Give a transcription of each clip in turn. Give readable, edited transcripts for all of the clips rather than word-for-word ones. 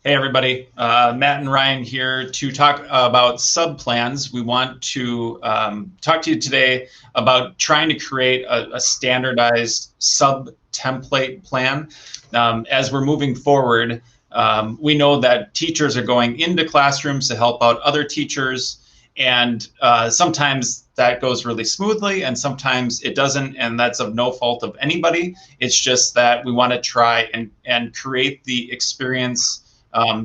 Hey everybody, Matt and Ryan here to talk about sub plans. We want to talk to you today about trying to create a standardized sub template plan. As we're moving forward, we know that teachers are going into classrooms to help out other teachers, and sometimes that goes really smoothly and sometimes it doesn't, and that's of no fault of anybody. It's just that we want to try and create the experience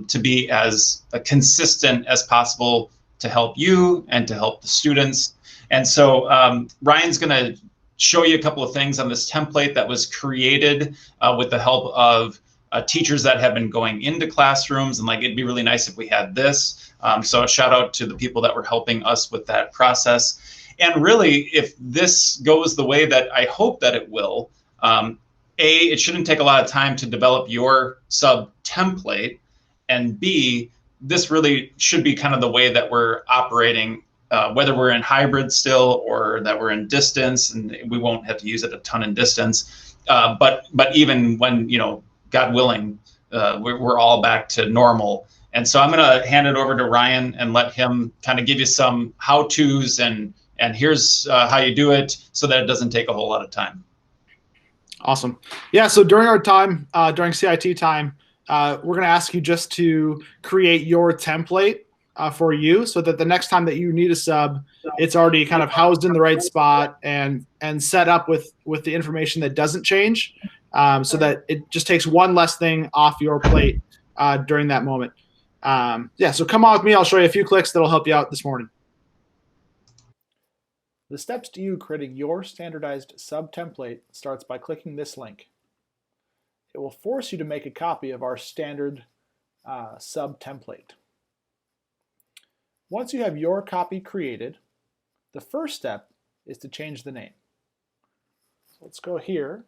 to be as consistent as possible to help you and to help the students. And so Ryan's going to show you a couple of things on this template that was created with the help of teachers that have been going into classrooms, and like it'd be really nice if we had this. So a shout out to the people that were helping us with that process. And really, if this goes the way that I hope that it will, it shouldn't take a lot of time to develop your sub template, and B, this really should be kind of the way that we're operating, whether we're in hybrid still or that we're in distance, and we won't have to use it a ton in distance. But even when, God willing, we're all back to normal. And so I'm going to hand it over to Ryan and let him kind of give you some how-tos and here's how you do it so that it doesn't take a whole lot of time. Awesome. Yeah, so during our time, during CIT time, we're going to ask you just to create your template for you so that the next time that you need a sub, it's already kind of housed in the right spot and set up with the information that doesn't change, so that it just takes one less thing off your plate during that moment. So come on with me. I'll show you a few clicks that'll help you out this morning. The steps to you creating your standardized sub template starts by clicking this link. It will force you to make a copy of our standard sub template. Once you have your copy created, the first step is to change the name. So let's go here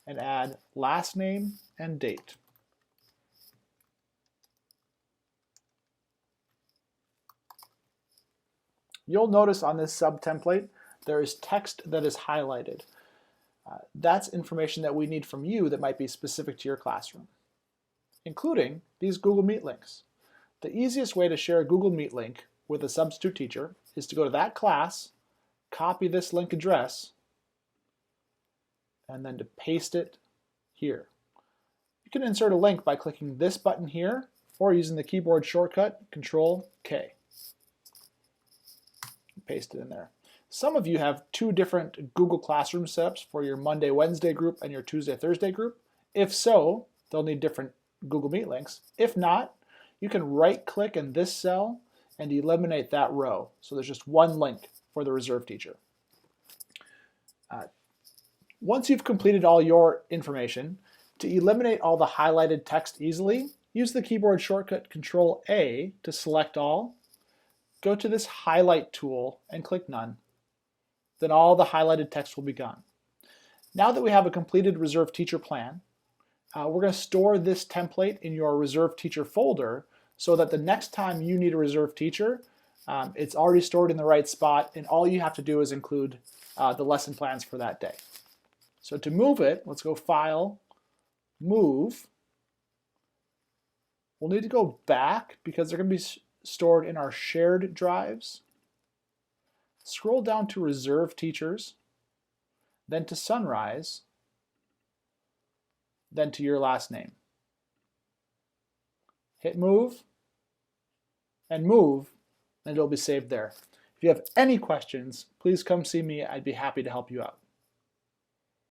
and add last name and date. You'll notice on this sub template there is text that is highlighted. That's information that we need from you that might be specific to your classroom, including these Google Meet links. The easiest way to share a Google Meet link with a substitute teacher is to go to that class, copy this link address, and then to paste it here. You can insert a link by clicking this button here or using the keyboard shortcut Control-K. Paste it in there. Some of you have two different Google Classroom setups for your Monday, Wednesday group and your Tuesday, Thursday group. If so, they'll need different Google Meet links. If not, you can right-click in this cell and eliminate that row. So there's just one link for the reserve teacher. Once you've completed all your information, to eliminate all the highlighted text easily, use the keyboard shortcut Control-A to select all. Go to this highlight tool and click none. Then all the highlighted text will be gone. Now that we have a completed reserve teacher plan, we're going to store this template in your reserve teacher folder so that the next time you need a reserve teacher, it's already stored in the right spot, and all you have to do is include the lesson plans for that day. So to move it, let's go File, Move. We'll need to go back because they're going to be stored in our shared drives. Scroll down to Reserve Teachers, then to Sunrise, then to your last name. Hit Move, and it'll be saved there. If you have any questions, please come see me. I'd be happy to help you out.